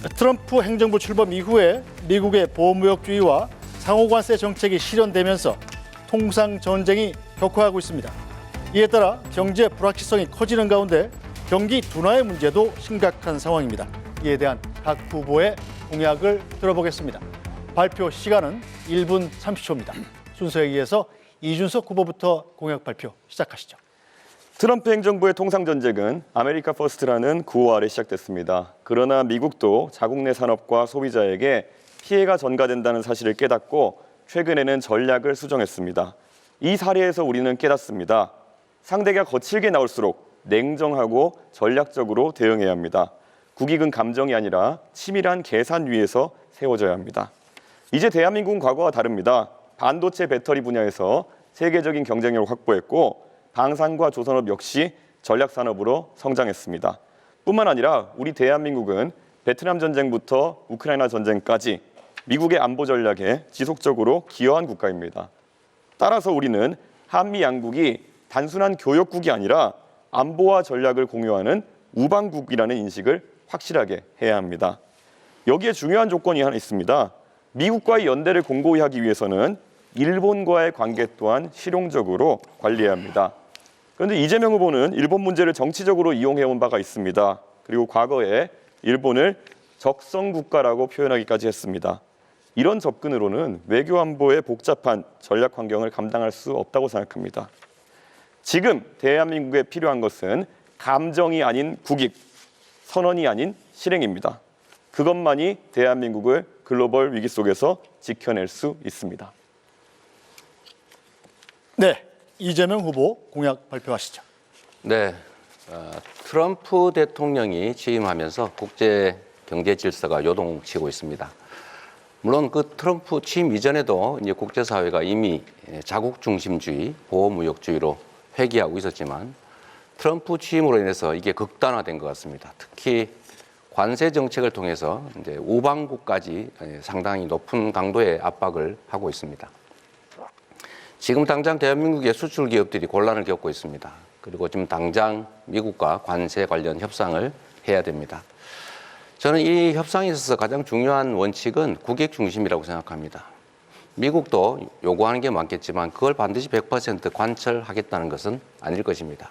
트럼프 행정부 출범 이후에 미국의 보호무역주의와 상호관세 정책이 실현되면서 통상 전쟁이 격화하고 있습니다. 이에 따라 경제 불확실성이 커지는 가운데 경기 둔화의 문제도 심각한 상황입니다. 이에 대한 각 후보의 공약을 들어보겠습니다. 발표 시간은 1분 30초입니다. 순서에 의해서 이준석 후보부터 공약 발표 시작하시죠. 트럼프 행정부의 통상전쟁은 아메리카 퍼스트라는 구호 아래 시작됐습니다. 그러나 미국도 자국 내 산업과 소비자에게 피해가 전가된다는 사실을 깨닫고 최근에는 전략을 수정했습니다. 이 사례에서 우리는 깨닫습니다. 상대가 거칠게 나올수록 냉정하고 전략적으로 대응해야 합니다. 국익은 감정이 아니라 치밀한 계산 위에서 세워져야 합니다. 이제 대한민국은 과거와 다릅니다. 반도체 배터리 분야에서 세계적인 경쟁력을 확보했고 방산과 조선업 역시 전략산업으로 성장했습니다. 뿐만 아니라 우리 대한민국은 베트남 전쟁부터 우크라이나 전쟁까지 미국의 안보 전략에 지속적으로 기여한 국가입니다. 따라서 우리는 한미 양국이 단순한 교역국이 아니라 안보와 전략을 공유하는 우방국이라는 인식을 확실하게 해야 합니다. 여기에 중요한 조건이 하나 있습니다. 미국과의 연대를 공고히 하기 위해서는 일본과의 관계 또한 실용적으로 관리해야 합니다. 그런데 이재명 후보는 일본 문제를 정치적으로 이용해온 바가 있습니다. 그리고 과거에 일본을 적성국가라고 표현하기까지 했습니다. 이런 접근으로는 외교 안보의 복잡한 전략 환경을 감당할 수 없다고 생각합니다. 지금 대한민국에 필요한 것은 감정이 아닌 국익, 선언이 아닌 실행입니다. 그것만이 대한민국을 글로벌 위기 속에서 지켜낼 수 있습니다. 네, 이재명 후보 공약 발표하시죠. 네, 트럼프 대통령이 취임하면서 국제 경제 질서가 요동치고 있습니다. 물론 그 트럼프 취임 이전에도 이제 국제사회가 이미 자국 중심주의, 보호무역주의로 회귀하고 있었지만 트럼프 취임으로 인해서 이게 극단화된 것 같습니다. 특히 관세 정책을 통해서 이제 우방국까지 상당히 높은 강도의 압박을 하고 있습니다. 지금 당장 대한민국의 수출 기업들이 곤란을 겪고 있습니다. 그리고 지금 당장 미국과 관세 관련 협상을 해야 됩니다. 저는 이 협상에 있어서 가장 중요한 원칙은 국익 중심이라고 생각합니다. 미국도 요구하는 게 많겠지만 그걸 반드시 100% 관철하겠다는 것은 아닐 것입니다.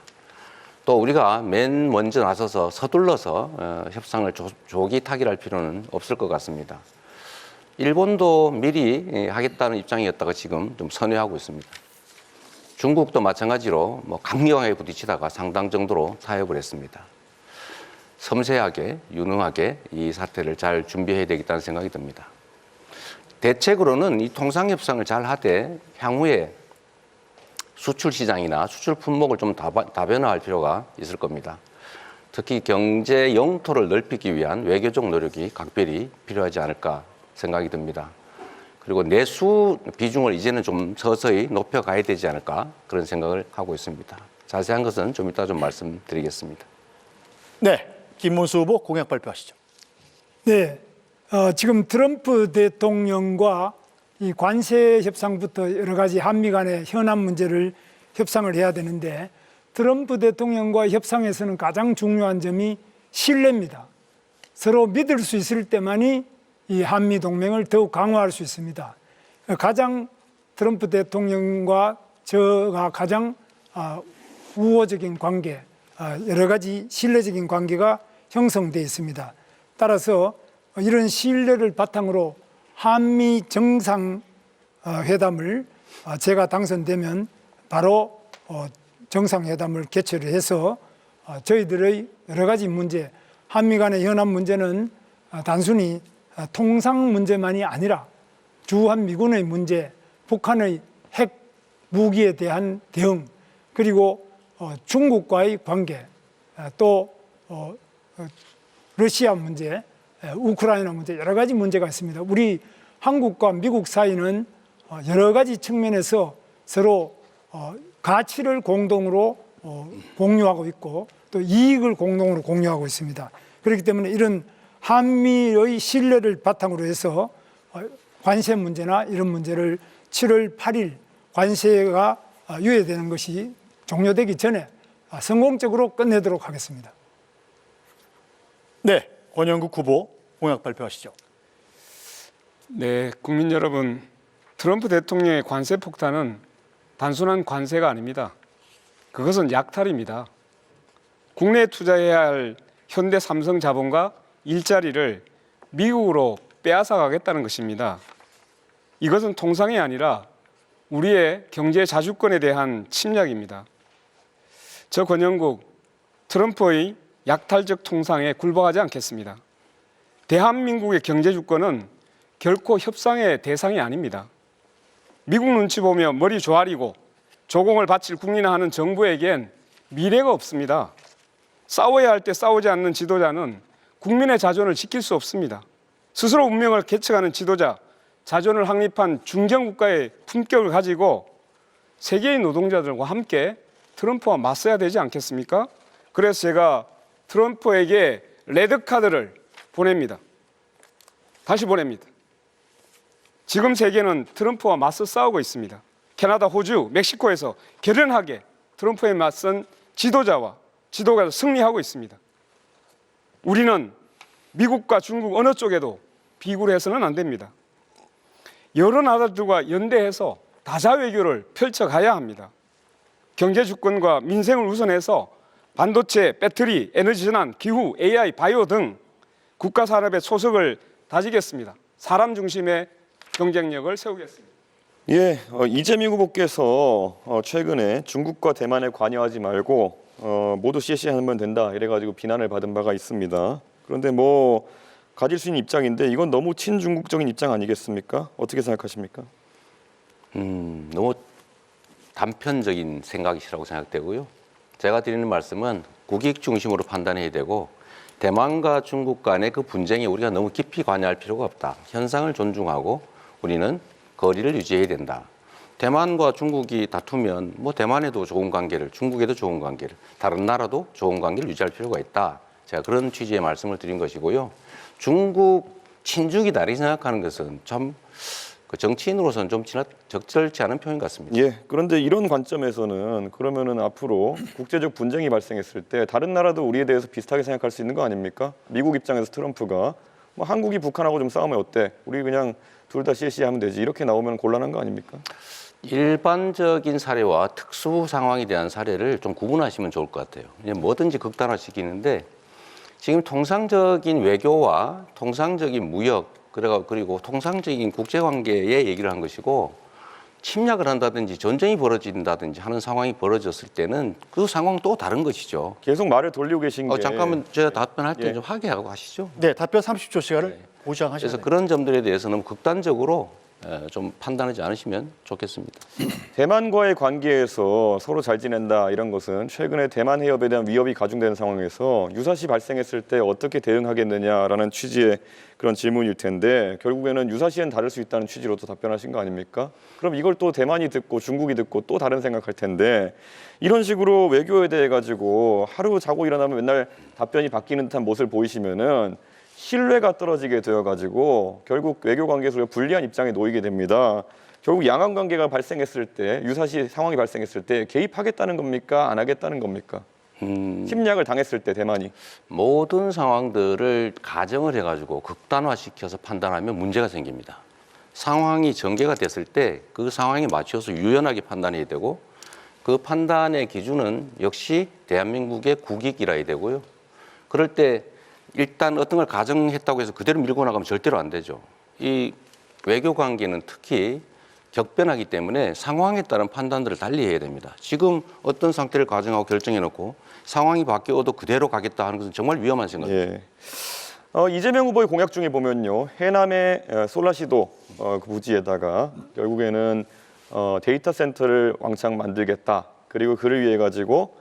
또 우리가 맨 먼저 나서서 서둘러서 협상을 조기 타결할 필요는 없을 것 같습니다. 일본도 미리 하겠다는 입장이었다가 지금 좀 선회하고 있습니다. 중국도 마찬가지로 강력하게 부딪히다가 상당 정도로 타협을 했습니다. 섬세하게, 유능하게 이 사태를 잘 준비해야 되겠다는 생각이 듭니다. 대책으로는 이 통상협상을 잘 하되 향후에 수출 시장이나 수출 품목을 좀 다변화할 필요가 있을 겁니다. 특히 경제 영토를 넓히기 위한 외교적 노력이 각별히 필요하지 않을까 생각이 듭니다. 그리고 내수 비중을 이제는 좀 서서히 높여가야 되지 않을까 그런 생각을 하고 있습니다. 자세한 것은 좀 이따 좀 말씀드리겠습니다. 네, 김문수 후보 공약 발표하시죠. 네, 지금 트럼프 대통령과 이 관세 협상부터 여러 가지 한미 간의 현안 문제를 협상을 해야 되는데 트럼프 대통령과 협상에서는 가장 중요한 점이 신뢰입니다. 서로 믿을 수 있을 때만이 이 한미 동맹을 더욱 강화할 수 있습니다. 가장 트럼프 대통령과 저가 가장 우호적인 관계, 여러 가지 신뢰적인 관계가 형성되어 있습니다. 따라서 이런 신뢰를 바탕으로 한미 정상회담을 제가 당선되면 바로 정상회담을 개최를 해서 저희들의 여러 가지 문제, 한미 간의 현안 문제는 단순히 통상 문제만이 아니라 주한미군의 문제, 북한의 핵 무기에 대한 대응, 그리고 중국과의 관계, 또 러시아 문제, 우크라이나 문제, 여러 가지 문제가 있습니다. 우리 한국과 미국 사이는 여러 가지 측면에서 서로 가치를 공동으로 공유하고 있고 또 이익을 공동으로 공유하고 있습니다. 그렇기 때문에 이런 한미의 신뢰를 바탕으로 해서 관세 문제나 이런 문제를 7월 8일 관세가 유예되는 것이 종료되기 전에 성공적으로 끝내도록 하겠습니다. 네, 권영국 후보 공약 발표하시죠. 네, 국민 여러분, 트럼프 대통령의 관세 폭탄은 단순한 관세가 아닙니다. 그것은 약탈입니다. 국내에 투자해야 할 현대 삼성 자본과 일자리를 미국으로 빼앗아 가겠다는 것입니다. 이것은 통상이 아니라 우리의 경제 자주권에 대한 침략입니다. 저 권영국, 트럼프의 약탈적 통상에 굴복하지 않겠습니다. 대한민국의 경제 주권은 결코 협상의 대상이 아닙니다. 미국 눈치 보며 머리 조아리고 조공을 바칠 국민화하는 정부에겐 미래가 없습니다. 싸워야 할 때 싸우지 않는 지도자는 국민의 자존을 지킬 수 없습니다. 스스로 운명을 개척하는 지도자, 자존을 확립한 중견국가의 품격을 가지고 세계의 노동자들과 함께 트럼프와 맞서야 되지 않겠습니까? 그래서 제가 트럼프에게 레드카드를 보냅니다. 다시 보냅니다. 지금 세계는 트럼프와 맞서 싸우고 있습니다. 캐나다, 호주, 멕시코에서 결연하게 트럼프에 맞선 지도가가 승리하고 있습니다. 우리는 미국과 중국 어느 쪽에도 비굴해서는 안 됩니다. 여러 나라들과 연대해서 다자 외교를 펼쳐가야 합니다. 경제 주권과 민생을 우선해서 반도체, 배터리, 에너지 전환, 기후, AI, 바이오 등 국가 산업의 초석을 다지겠습니다. 사람 중심의 경쟁력을 세우겠습니다. 예, 이재명 후보께서 최근에 중국과 대만에 관여하지 말고 모두 CS하면 된다 이래가지고 비난을 받은 바가 있습니다. 그런데 뭐 가질 수 있는 입장인데 이건 너무 친중국적인 입장 아니겠습니까? 어떻게 생각하십니까? 너무 단편적인 생각이시라고 생각되고요. 제가 드리는 말씀은 국익 중심으로 판단해야 되고 대만과 중국 간의 그 분쟁에 우리가 너무 깊이 관여할 필요가 없다. 현상을 존중하고 우리는 거리를 유지해야 된다. 대만과 중국이 다투면 뭐 대만에도 좋은 관계를, 중국에도 좋은 관계를, 다른 나라도 좋은 관계를 유지할 필요가 있다. 제가 그런 취지의 말씀을 드린 것이고요. 중국 친중이다 이렇게 생각하는 것은 참 그 정치인으로서는 좀 적절치 않은 표현 같습니다. 예, 그런데 이런 관점에서는 그러면은 앞으로 국제적 분쟁이 발생했을 때 다른 나라도 우리에 대해서 비슷하게 생각할 수 있는 거 아닙니까? 미국 입장에서 트럼프가 뭐 한국이 북한하고 좀 싸우면 어때? 우리 그냥 둘 다 CS하면 되지 이렇게 나오면 곤란한 거 아닙니까? 일반적인 사례와 특수 상황에 대한 사례를 좀 구분하시면 좋을 것 같아요. 뭐든지 극단화시키는데 지금 통상적인 외교와 통상적인 무역 그리고 통상적인 국제관계의 얘기를 한 것이고 침략을 한다든지 전쟁이 벌어진다든지 하는 상황이 벌어졌을 때는 그 상황은 또 다른 것이죠. 계속 말을 돌리고 계신 게 잠깐만 제가 답변할 때 좀 확인하고 하시죠. 네, 답변 30초 시간을 보장하셔야 그래서 됩니다. 그런 점들에 대해서는 극단적으로 좀 판단하지 않으시면 좋겠습니다. 대만과의 관계에서 서로 잘 지낸다 이런 것은 최근에 대만 해협에 대한 위협이 가중되는 상황에서 유사시 발생했을 때 어떻게 대응하겠느냐라는 취지의 그런 질문일 텐데 결국에는 유사시엔 다를 수 있다는 취지로 또 답변하신 거 아닙니까? 그럼 이걸 또 대만이 듣고 중국이 듣고 또 다른 생각할 텐데 이런 식으로 외교에 대해 가지고 하루 자고 일어나면 맨날 답변이 바뀌는 듯한 모습을 보이시면은 신뢰가 떨어지게 되어가지고 결국 외교 관계에서 불리한 입장에 놓이게 됩니다. 결국 양안 관계가 발생했을 때 유사시 상황이 발생했을 때 개입하겠다는 겁니까? 안 하겠다는 겁니까? 침략을 당했을 때 대만이 모든 상황들을 가정을 해가지고 극단화시켜서 판단하면 문제가 생깁니다. 상황이 전개가 됐을 때 그 상황에 맞춰서 유연하게 판단해야 되고 그 판단의 기준은 역시 대한민국의 국익이라야 되고요. 그럴 때 일단 어떤 걸 가정했다고 해서 그대로 밀고 나가면 절대로 안 되죠. 이 외교 관계는 특히 격변하기 때문에 상황에 따른 판단들을 달리 해야 됩니다. 지금 어떤 상태를 가정하고 결정해놓고 상황이 바뀌어도 그대로 가겠다 하는 것은 정말 위험한 생각입니다. 예. 이재명 후보의 공약 중에 보면요. 해남의 솔라시도 그 부지에다가 결국에는 데이터 센터를 왕창 만들겠다. 그리고 그를 위해 가지고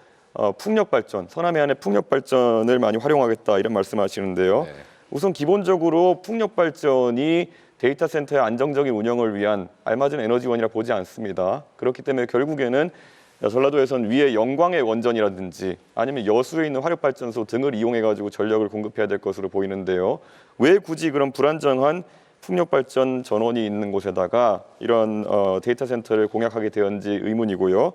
풍력 발전, 서남 해안의 풍력 발전을 많이 활용하겠다 이런 말씀하시는데요. 네. 우선 기본적으로 풍력 발전이 데이터 센터의 안정적인 운영을 위한 알맞은 에너지원이라 보지 않습니다. 그렇기 때문에 결국에는 전라도에선 위에 영광의 원전이라든지 아니면 여수에 있는 화력발전소 등을 이용해가지고 전력을 공급해야 될 것으로 보이는데요. 왜 굳이 그런 불안정한 풍력발전 전원이 있는 곳에다가 이런 데이터 센터를 공약하게 되었는지 의문이고요.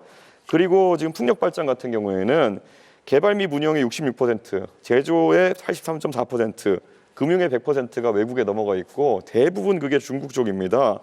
그리고 지금 풍력발전 같은 경우에는 개발 및 운영의 66%, 제조의 83.4%, 금융의 100%가 외국에 넘어가 있고 대부분 그게 중국 쪽입니다.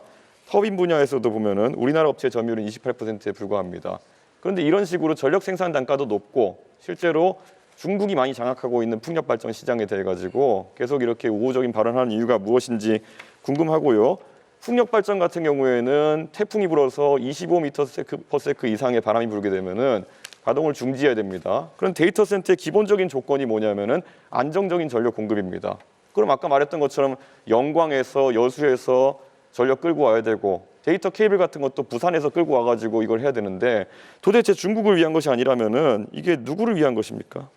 터빈 분야에서도 보면은 우리나라 업체 점유율은 28%에 불과합니다. 그런데 이런 식으로 전력 생산 단가도 높고 실제로 중국이 많이 장악하고 있는 풍력 발전 시장에 대해 가지고 계속 이렇게 우호적인 발언하는 이유가 무엇인지 궁금하고요. 풍력 발전 같은 경우에는 태풍이 불어서 25m/s 이상의 바람이 불게 되면은 가동을 중지해야 됩니다. 그런 데이터 센터의 기본적인 조건이 뭐냐면은 안정적인 전력 공급입니다. 그럼 아까 말했던 것처럼 영광에서 여수에서 전력 끌고 와야 되고 데이터 케이블 같은 것도 부산에서 끌고 와가지고 이걸 해야 되는데 도대체 중국을 위한 것이 아니라면은 이게 누구를 위한 것입니까?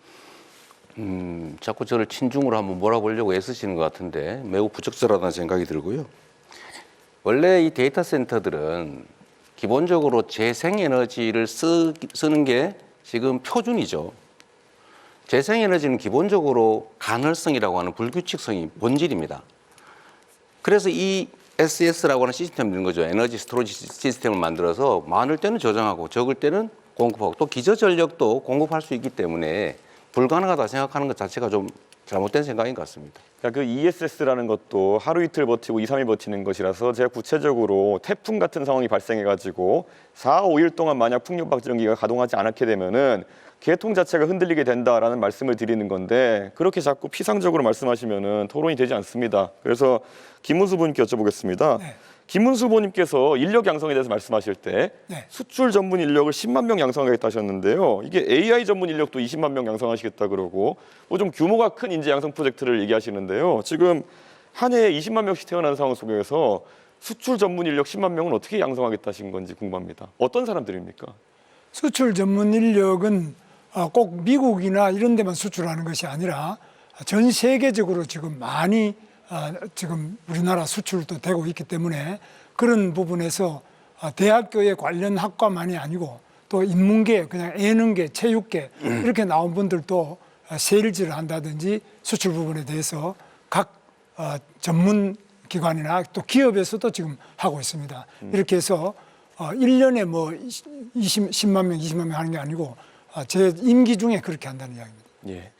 자꾸 저를 친중으로 한번 몰아보려고 애쓰시는 것 같은데 매우 부적절하다는 생각이 들고요. 원래 이 데이터 센터들은 기본적으로 재생에너지를 쓰는 게 지금 표준이죠. 재생에너지는 기본적으로 간헐성이라고 하는 불규칙성이 본질입니다. 그래서 이 SS라고 하는 시스템을 넣는 거죠. 에너지 스토리지 시스템을 만들어서 많을 때는 저장하고 적을 때는 공급하고 또 기저전력도 공급할 수 있기 때문에 불가능하다 생각하는 것 자체가 좀 잘못된 생각인 것 같습니다. 그러니까 그 ESS라는 것도 하루 이틀 버티고 2, 3일 버티는 것이라서 제가 구체적으로 태풍 같은 상황이 발생해가지고 4, 5일 동안 만약 풍력 발전기가 가동하지 않게 되면은 계통 자체가 흔들리게 된다라는 말씀을 드리는 건데 그렇게 자꾸 피상적으로 말씀하시면은 토론이 되지 않습니다. 그래서 김문수 부님께 여쭤보겠습니다. 네. 김문수 후보님께서 인력 양성에 대해서 말씀하실 때 네. 수출 전문 인력을 10만 명 양성하겠다 하셨는데요. 이게 AI 전문 인력도 20만 명 양성하시겠다 그러고 뭐 좀 규모가 큰 인재 양성 프로젝트를 얘기하시는데요. 지금 한 해에 20만 명씩 태어나는 상황 속에서 수출 전문 인력 10만 명은 어떻게 양성하겠다 하신 건지 궁금합니다. 어떤 사람들입니까? 수출 전문 인력은 꼭 미국이나 이런 데만 수출하는 것이 아니라 전 세계적으로 지금 많이 지금 우리나라 수출도 되고 있기 때문에 그런 부분에서 대학교의 관련 학과만이 아니고 또 인문계, 그냥 예능계, 체육계 이렇게 나온 분들도 세일즈를 한다든지 수출 부분에 대해서 각 전문 기관이나 또 기업에서도 지금 하고 있습니다. 이렇게 해서 1년에 뭐 10만 명, 20만 명 하는 게 아니고 제 임기 중에 그렇게 한다는 이야기입니다. 예.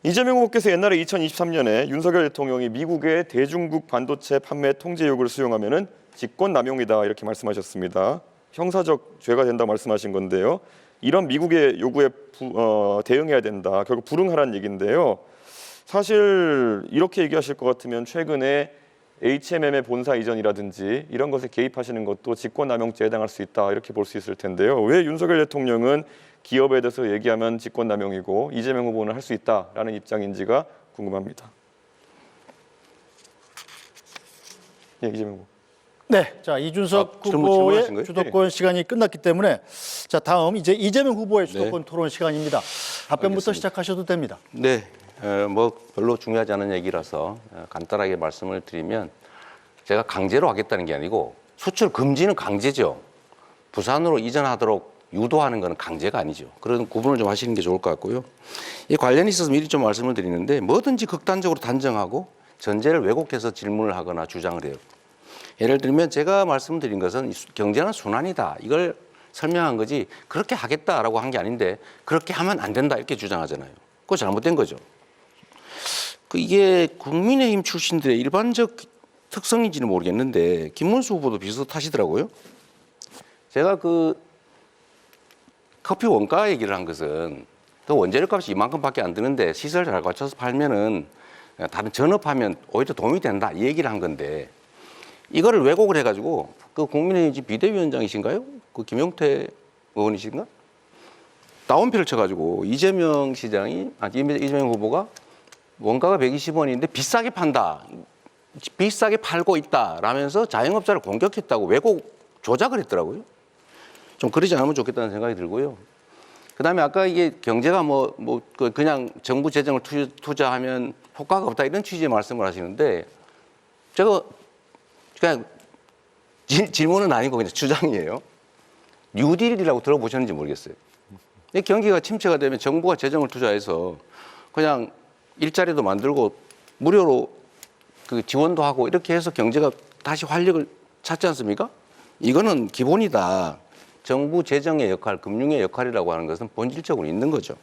이재명 후보께서 옛날에 2023년에 윤석열 대통령이 미국의 대중국 반도체 판매 통제 요구를 수용하면은 직권남용이다 이렇게 말씀하셨습니다. 형사적 죄가 된다고 말씀하신 건데요. 이런 미국의 요구에 대응해야 된다. 결국 불응하라는 얘기인데요. 사실 이렇게 얘기하실 것 같으면 최근에 HMM의 본사 이전이라든지 이런 것에 개입하시는 것도 직권남용죄에 해당할 수 있다 이렇게 볼 수 있을 텐데요. 왜 윤석열 대통령은 기업에 대해서 얘기하면 직권남용이고 이재명 후보는 할 수 있다라는 입장인지가 궁금합니다. 예, 이재명 후보. 네, 자 이준석 후보의 질문하신 거예요? 주도권 시간이 끝났기 때문에 자 다음 이제 이재명 후보의 주도권 토론 시간입니다. 답변부터 시작하셔도 됩니다. 네, 뭐 별로 중요하지 않은 얘기라서 간단하게 말씀을 드리면 제가 강제로 하겠다는 게 아니고 수출 금지는 강제죠. 부산으로 이전하도록 유도하는 것은 강제가 아니죠. 그런 구분을 좀 하시는 게 좋을 것 같고요. 이 관련이 있어서 미리 좀 말씀을 드리는데 뭐든지 극단적으로 단정하고 전제를 왜곡해서 질문을 하거나 주장을 해요. 예를 들면 제가 말씀드린 것은 경제는 순환이다. 이걸 설명한 거지 그렇게 하겠다라고 한 게 아닌데 그렇게 하면 안 된다 이렇게 주장하잖아요. 그거 잘못된 거죠. 이게 국민의힘 출신들의 일반적 특성인지는 모르겠는데 김문수 후보도 비슷하시더라고요. 제가 그 커피 원가 얘기를 한 것은 그 원재료 값이 이만큼밖에 안 드는데 시설 잘 갖춰서 팔면은 다른 전업하면 오히려 도움이 된다 이 얘기를 한 건데 이거를 왜곡을 해가지고 그 국민의힘 비대위원장이신가요? 그 김용태 의원이신가? 다운표를 쳐가지고 이재명 후보가 원가가 120원인데 비싸게 판다. 비싸게 팔고 있다라면서 자영업자를 공격했다고 왜곡 조작을 했더라고요. 좀 그러지 않으면 좋겠다는 생각이 들고요. 그다음에 아까 이게 경제가 그냥 정부 재정을 투자하면 효과가 없다 이런 취지의 말씀을 하시는데 제가 그냥 질문은 아니고 그냥 주장이에요. 뉴딜이라고 들어보셨는지 모르겠어요. 경기가 침체가 되면 정부가 재정을 투자해서 그냥 일자리도 만들고 무료로 그 지원도 하고 이렇게 해서 경제가 다시 활력을 찾지 않습니까? 이거는 기본이다. 정부 재정의 역할, 금융의 역할이라고 하는 것은 본질적으로 있는 거죠.